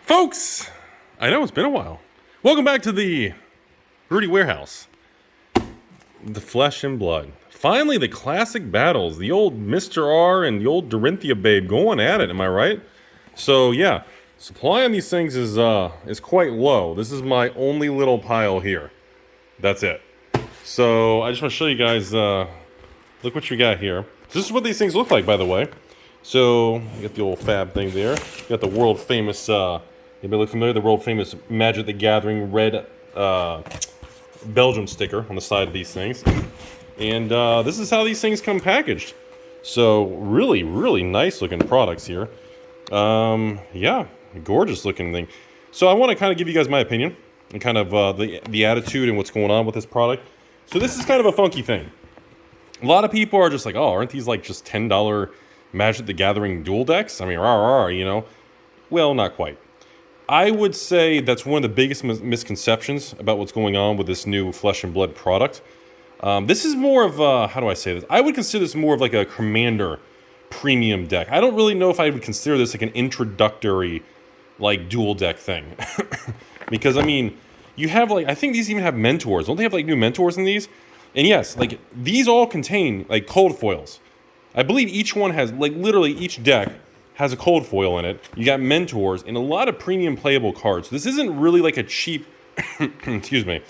Folks, I know it's been a while. Welcome back to the Rudy Warehouse. The flesh and blood. Finally, the classic battles. The old Mr. R and the old Dorinthia babe going at it, am I right? So yeah, supply on these things is quite low. This is my only little pile here. That's it. So I just want to show you guys, look what you got here. This is what these things look like, by the way. So you got the old fab thing there. You got the world famous, anybody look familiar? The world famous Magic the Gathering red Belgium sticker on the side of these things. And this is how these things come packaged. So really, really nice looking products here. Yeah, gorgeous looking thing. So I want to kind of give you guys my opinion and kind of the attitude and what's going on with this product. So this is kind of a funky thing. A lot of people are just like, oh, aren't these like just $10 Magic the Gathering dual decks? I mean, you know. Well, not quite. I would say that's one of the biggest misconceptions about what's going on with this new Flesh and Blood product. This is more of a, how do I say this? I would consider this more of like a Commander premium deck. I don't really know if I would consider this like an introductory like dual deck thing. Because, I mean, you have like, I think these even have mentors. Don't they have like new mentors in these? And yes, like these all contain like cold foils. I believe each one has, like literally each deck has a cold foil in it. You got mentors and a lot of premium playable cards. This isn't really like a cheap, excuse me,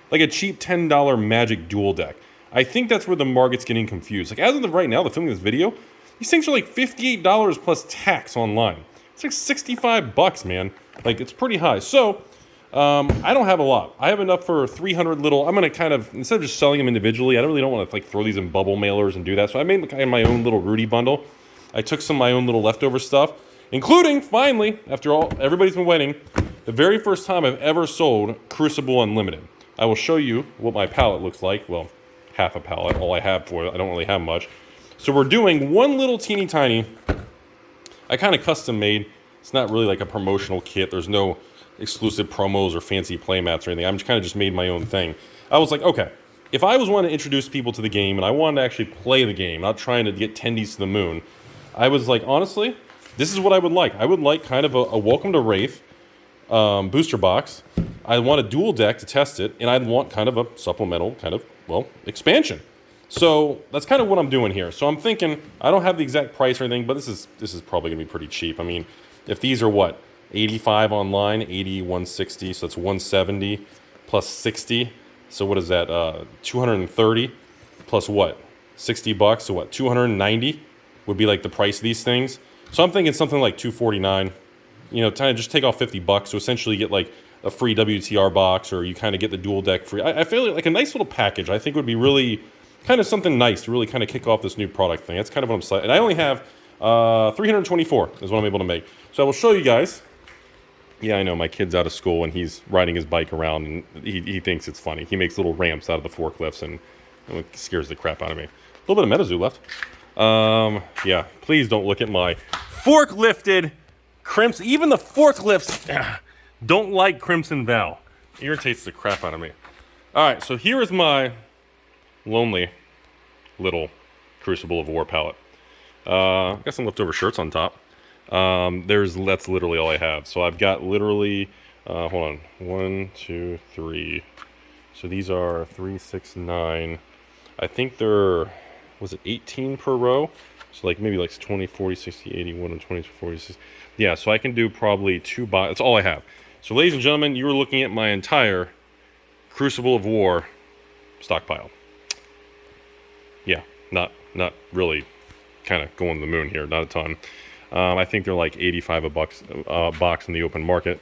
like a cheap $10 Magic dual deck. I think that's where the market's getting confused. Like as of right now, the filming of this video, these things are like $58 plus tax online. It's like 65 bucks, man. Like it's pretty high. So I don't have a lot. I have enough for 300 little. I'm gonna kind of, instead of just selling them individually, I don't want to like throw these in bubble mailers and do that. So I made kind of my own little Rudy bundle. I took some of my own little leftover stuff, including finally, after all, everybody's been waiting, the very first time I've ever sold Crucible Unlimited. I will show you what my palette looks like. Well, half a palette, all I have for it. I don't really have much. So we're doing one little teeny tiny, I kind of custom made. It's not really like a promotional kit. There's no exclusive promos or fancy playmats or anything. I'm just kind of just made my own thing. I was like, okay, if I was wanting to introduce people to the game and I wanted to actually play the game, not trying to get tendies to the moon, I was like, honestly, this is what I would like. I would like kind of a Welcome to Wraith booster box. I want a dual deck to test it, and I'd want kind of a supplemental kind of, well, expansion. So that's kind of what I'm doing here. So I'm thinking, I don't have the exact price or anything, but this is probably gonna be pretty cheap. I mean, if these are what, 85 online, 80, 160, so that's 170 plus 60. So what is that? 230 plus what? 60 bucks. So what? 290 would be like the price of these things. So I'm thinking something like 249. You know, kind of just take off 50 bucks. So essentially you get like a free WTR box, or you kind of get the dual deck free. I feel like a nice little package. I think would be really kind of something nice to really kind of kick off this new product thing. That's kind of what I'm saying. And I only have 324 is what I'm able to make. So I will show you guys. Yeah, I know, my kid's out of school and he's riding his bike around and he thinks it's funny. He makes little ramps out of the forklifts and it scares the crap out of me. A little bit of MetaZoo left. Yeah, please don't look at my forklifted Crimson. Even the forklifts don't like Crimson Val. Irritates the crap out of me. All right, so here is my lonely little Crucible of War palette. Got some leftover shirts on top. That's literally all I have. So I've got literally, hold on, 1, 2, 3. So these are 3, 6, 9. I think they're, was it 18 per row? So like maybe like 20, 40, 60, 80, 1, 20, 46. Yeah, so I can do probably 2 boxes. That's all I have. So ladies and gentlemen, you were looking at my entire Crucible of War stockpile. Yeah, not really kind of going to the moon here, not a ton. I think they're like 85 a box in the open market.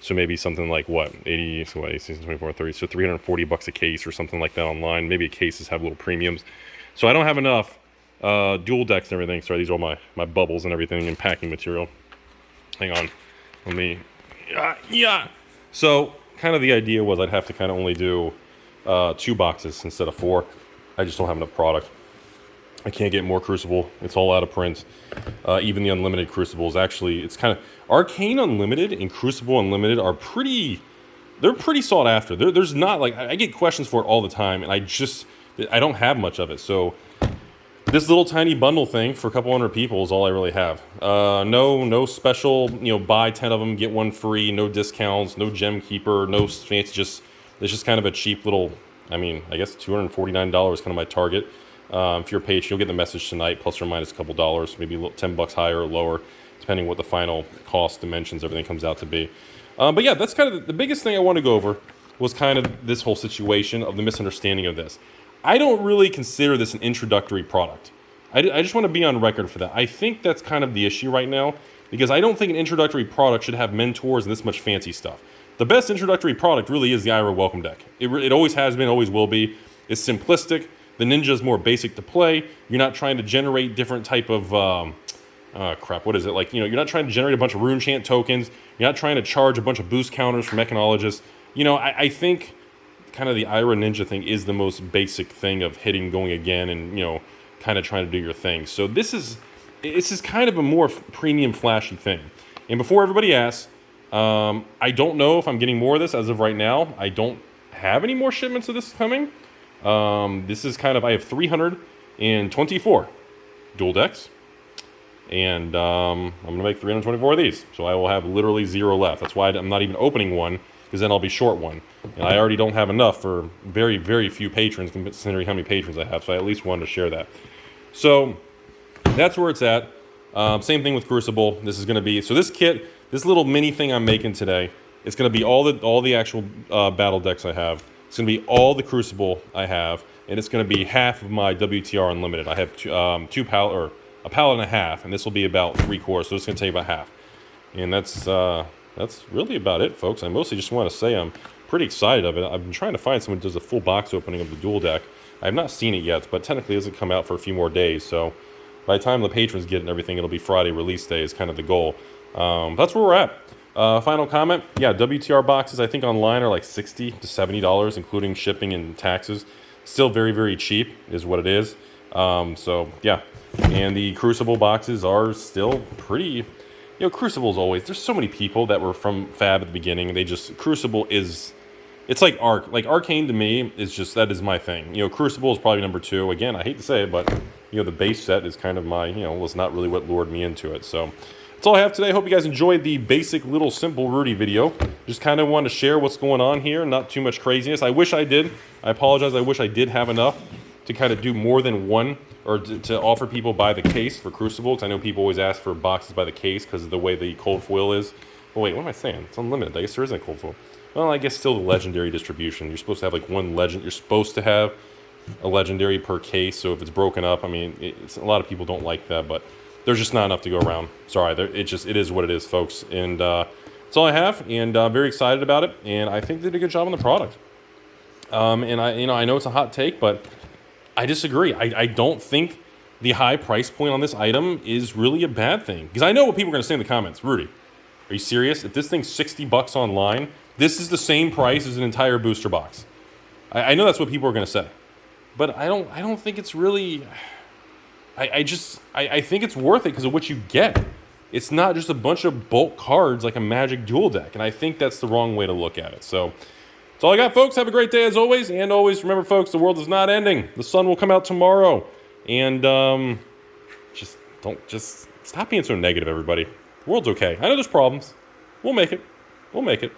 So maybe something like what, 80, so what, 18, 24, 30, so 340 bucks a case or something like that online. Maybe cases have little premiums. So I don't have enough dual decks and everything. Sorry, these are all my bubbles and everything and packing material. Hang on, let me, yeah. So kind of the idea was I'd have to kind of only do 2 boxes instead of 4. I just don't have enough product. I can't get more Crucible. It's all out of print. Even the Unlimited Crucibles, actually, it's kind of... Arcane Unlimited and Crucible Unlimited are pretty... They're pretty sought after. There's not, like... I get questions for it all the time, and I don't have much of it. So this little tiny bundle thing for a couple hundred people is all I really have. No special, buy 10 of them, get one free, no discounts, no gem keeper, no fancy, it's just kind of a cheap little, I guess $249 kind of my target. If you're a patron, you'll get the message tonight, plus or minus a couple dollars, maybe $10 higher or lower, depending what the final cost, dimensions, everything comes out to be. But yeah, that's kind of the biggest thing I want to go over was kind of this whole situation of the misunderstanding of this. I don't really consider this an introductory product. I just want to be on record for that. I think that's kind of the issue right now, because I don't think an introductory product should have mentors and this much fancy stuff. The best introductory product really is the IRA Welcome Deck. It always has been, always will be. It's simplistic. The Ninja is more basic to play. You're not trying to generate different type of, what is it? You're not trying to generate a bunch of rune chant tokens. You're not trying to charge a bunch of boost counters from Mechanologists. I think kind of the IRA Ninja thing is the most basic thing of hitting, going again, and kind of trying to do your thing. So this is kind of a more premium flashy thing. And before everybody asks, I don't know if I'm getting more of this as of right now. I don't have any more shipments of this coming. This is kind of, I have 324 dual decks, and I'm gonna make 324 of these. So I will have literally 0 left. That's why I'm not even opening one, because then I'll be short one. And I already don't have enough for very, very few patrons, considering how many patrons I have. So I at least wanted to share that. So that's where it's at. Same thing with Crucible. This is going to be, so this kit, this little mini thing I'm making today, it's going to be all the actual battle decks I have. It's going to be all the Crucible I have, and it's going to be half of my WTR Unlimited. I have a pallet and a half, and this will be about 3/4, so it's going to take about half. And that's really about it, folks. I mostly just want to say I'm pretty excited of it. I've been trying to find someone who does a full box opening of the dual deck. I have not seen it yet, but technically it doesn't come out for a few more days. So by the time the patrons get it and everything, it'll be Friday release day is kind of the goal. That's where we're at. Final comment. Yeah, WTR boxes I think online are like $60 to $70, including shipping and taxes. Still very, very cheap is what it is. So yeah, and the Crucible boxes are still pretty... Crucible's always, there's so many people that were from Fab at the beginning, and Crucible is, it's like Arc. Like Arcane to me is just, that is my thing. Crucible is probably number 2. Again, I hate to say it, but, the base set is kind of my, was not really what lured me into it. So that's all I have today. Hope you guys enjoyed the basic little simple Rudy video. Just kind of wanted to share what's going on here. Not too much craziness. I wish I did. I apologize. I wish I did have enough to kind of do more than one, or to offer people by the case for Crucible, because I know people always ask for boxes by the case because of the way the cold foil is. Oh wait, what am I saying? It's unlimited. I guess there isn't cold foil. Well, I guess still the legendary distribution. You're supposed to have like one legend. You're supposed to have a legendary per case. So if it's broken up, a lot of people don't like that, but there's just not enough to go around. Sorry, it is what it is, folks. And that's all I have, and I'm very excited about it. And I think they did a good job on the product. And I know it's a hot take, but I disagree. I don't think the high price point on this item is really a bad thing. Because I know what people are going to say in the comments. Rudy, are you serious? If this thing's $60 online, this is the same price as an entire booster box. I know that's what people are going to say. But I don't think it's really... I think it's worth it because of what you get. It's not just a bunch of bulk cards like a Magic dual deck. And I think that's the wrong way to look at it. So... that's all I got, folks. Have a great day as always. And always remember, folks, the world is not ending. The sun will come out tomorrow. And just stop being so negative, everybody. The world's okay. I know there's problems. We'll make it. We'll make it.